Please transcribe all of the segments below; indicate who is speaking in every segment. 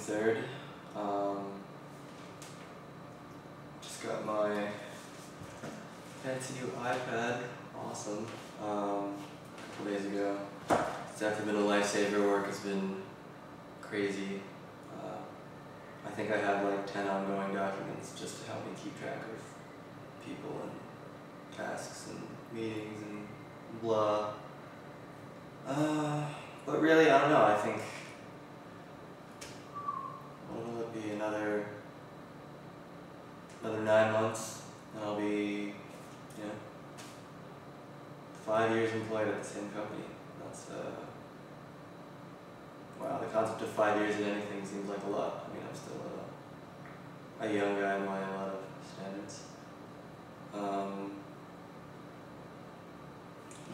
Speaker 1: 3rd. Just got my fancy new iPad. Awesome. A couple days ago. It's definitely been a lifesaver. Work has been crazy. I think I have like 10 ongoing documents just to help me keep track of people and tasks and meetings and blah. But really, I don't know. I think what will it be, another 9 months, and I'll be 5 years employed at the same company. That's wow. The concept of 5 years in anything seems like a lot. I mean, I'm still a young guy by a lot of standards.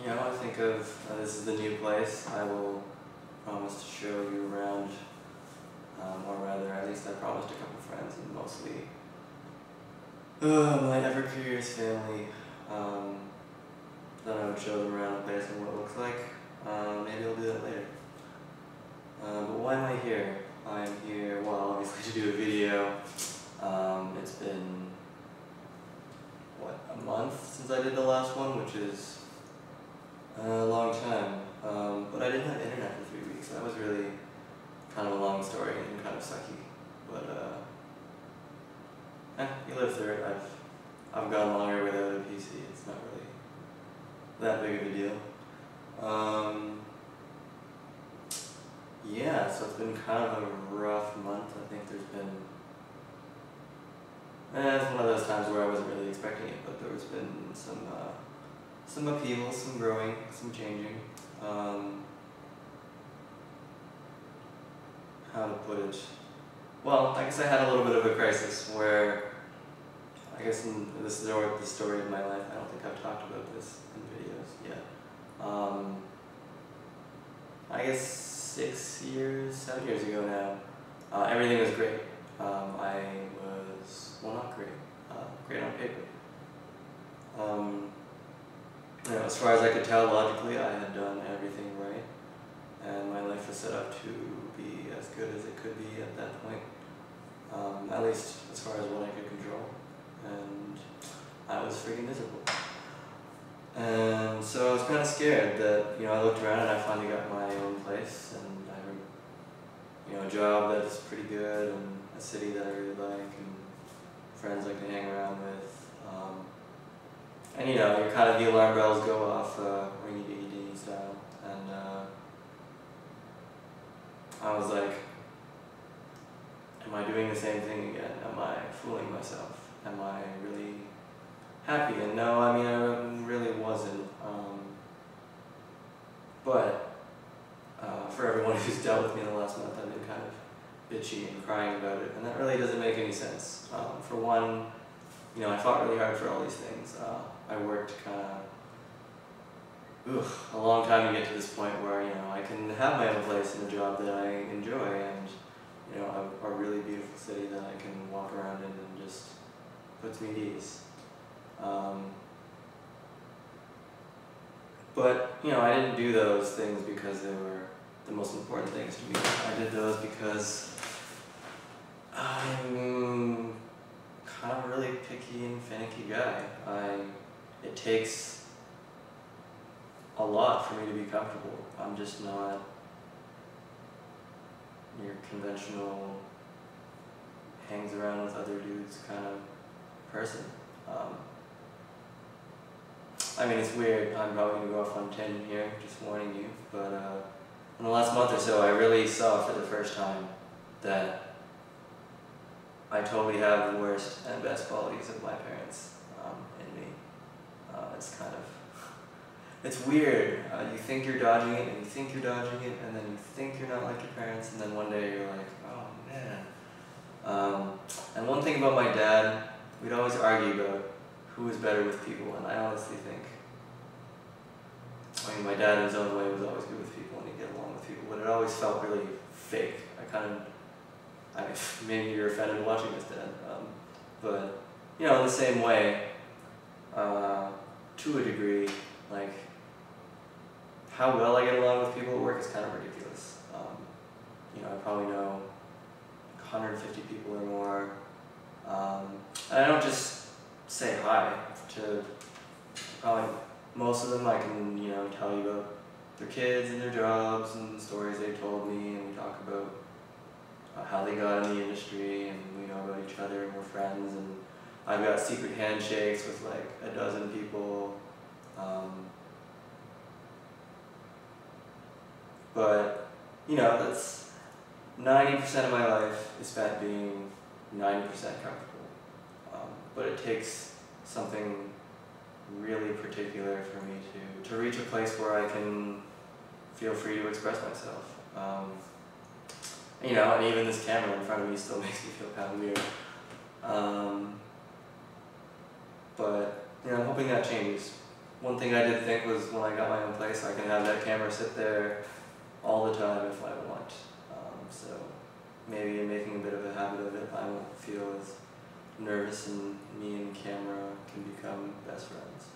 Speaker 1: I think of this is the new place. I will promise to show you around, or rather, at least I promised a couple friends, and mostly my ever-curious family, that I would show them around the place and what it looks like. Maybe I'll do that later. But why am I here? I'm here, well, obviously to do a video. It's been, what, a month since I did the last one, which is a long time. But I didn't have internet for 3 weeks. That was really kind of a long story and kind of sucky. But you live through it. I've gone longer without a PC. It's not really that big of a deal. Yeah, so it's been kind of a rough month. I think there's been it's one of those times where I wasn't really expecting it, but there's been some upheaval, some growing, some changing. How to put it? Well, I guess I had a little bit of a crisis where, I guess this is the story of my life. I don't think I've talked about this in videos yet. I guess 7 years ago now, everything was great. I was, well, not great, great on paper. As far as I could tell, logically, I had done everything right, and my life was set up to be as good as it could be at that point, at least as far as what I could control, and I was freaking miserable. And so I was kind of scared that, I looked around and I finally got my own place, and I a job that's pretty good, and a city that I really like, and friends I can hang around with. And your kind of the alarm bells go off, ringy dingy dingy style, and I was like, am I doing the same thing again? Am I fooling myself? Am I really happy? And no, I mean, I really wasn't. But for everyone who's dealt with me in the last month, I've been kind of bitchy and crying about it, and that really doesn't make any sense. For one, I fought really hard for all these things. I worked kind of a long time to get to this point where I can have my own place in a job that I enjoy, and a really beautiful city that I can walk around in and just puts me at ease. But I didn't do those things because they were the most important things to me. I did those because I'm kind of a really picky and finicky guy. It takes a lot for me to be comfortable. I'm just not your conventional hangs around with other dudes kind of person. I mean, it's weird. I'm probably going to go off on a tangent here, just warning you, but in the last month or so, I really saw for the first time that I totally have the worst and best qualities of my parents in me. It's weird. You think you're dodging it, and you think you're dodging it, and then you think you're not like your parents, and then one day you're like, oh man. And one thing about my dad, we'd always argue about who was better with people, and I honestly think, my dad in his own way was always good with people, and he'd get along with people, but it always felt really fake. Maybe you're offended watching this, Dad, but, in the same way, to a degree, how well I get along with people at work is kind of ridiculous. I probably know 150 people or more. And I don't just say hi to most of them. I can, you know, tell you about their kids and their jobs and stories they told me, and we talk about how they got in the industry, and we know about each other, and we're friends, and I've got secret handshakes with like a dozen people. But, you know, that's 90% of my life is spent being 90% comfortable. But it takes something really particular for me to reach a place where I can feel free to express myself. You know, and even this camera in front of me still makes me feel kind of weird. But, you know, I'm hoping that changes. One thing I did think was when I got my own place, I can have that camera sit there all the time if I want. So maybe in making a bit of a habit of it, I won't feel as nervous, and me and camera can become best friends.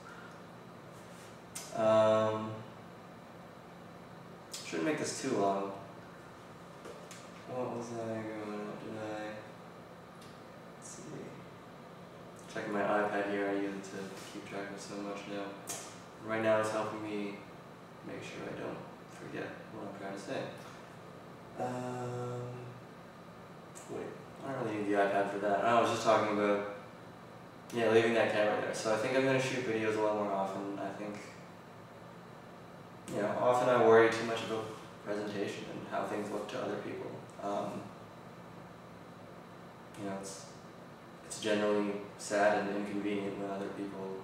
Speaker 1: Shouldn't make this too long. What was I going on? Did I? Let's see. Checking my iPad here, I use it to keep track of so much now. Right now it's helping me make sure I don't forget what I'm trying to say. Wait, I don't really need the iPad for that. I was just talking about, yeah, leaving that camera there. So I think I'm going to shoot videos a lot more often. I think, you know, often I worry too much about presentation and how things look to other people. You know, it's generally sad and inconvenient when other people,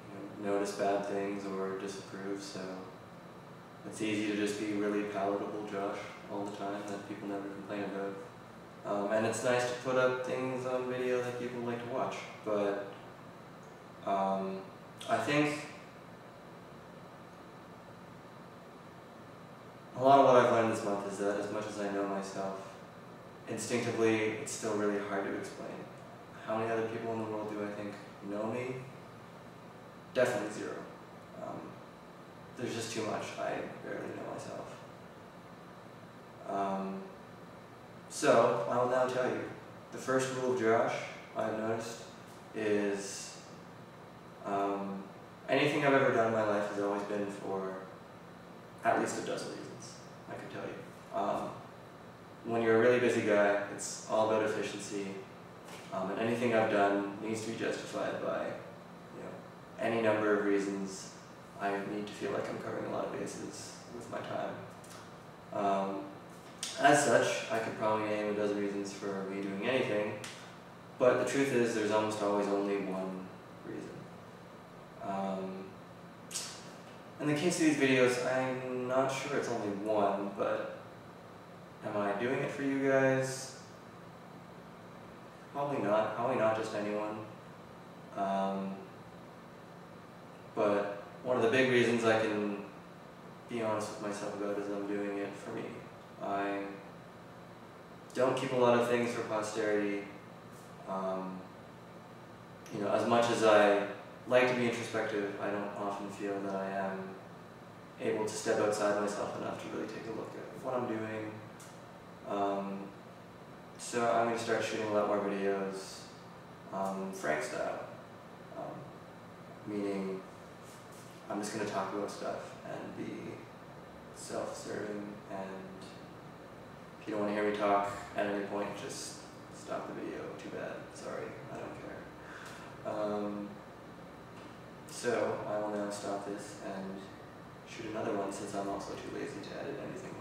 Speaker 1: you know, notice bad things or disapprove, so it's easy to just be really palatable Josh all the time that people never complain about. And it's nice to put up things on video that people like to watch, but I think a lot of what I've learned this month is that as much as I know myself, instinctively it's still really hard to explain. How many other people in the world do I think know me? Definitely zero. There's just too much. I barely know myself. So, I will now tell you. The first rule of Josh, I've noticed, is anything I've ever done in my life has always been for at least a dozen reasons, I can tell you. When you're a really busy guy, it's all about efficiency, and anything I've done needs to be justified by, you know, any number of reasons. I need to feel like I'm covering a lot of bases with my time. As such, I could probably name a dozen reasons for me doing anything, but the truth is there's almost always only one reason. In the case of these videos, I'm not sure it's only one, but am I doing it for you guys? Probably not just anyone. But one of the big reasons I can be honest with myself about is I'm doing it for me. I don't keep a lot of things for posterity. You know, as much as I like to be introspective, I don't often feel that I am able to step outside myself enough to really take a look at what I'm doing. So I'm going to start shooting a lot more videos, Frank style, meaning I'm just going to talk about stuff and be self-serving, and if you don't want to hear me talk at any point, just stop the video. Too bad. Sorry, I don't care. So I will now stop this and shoot another one, since I'm also too lazy to edit anything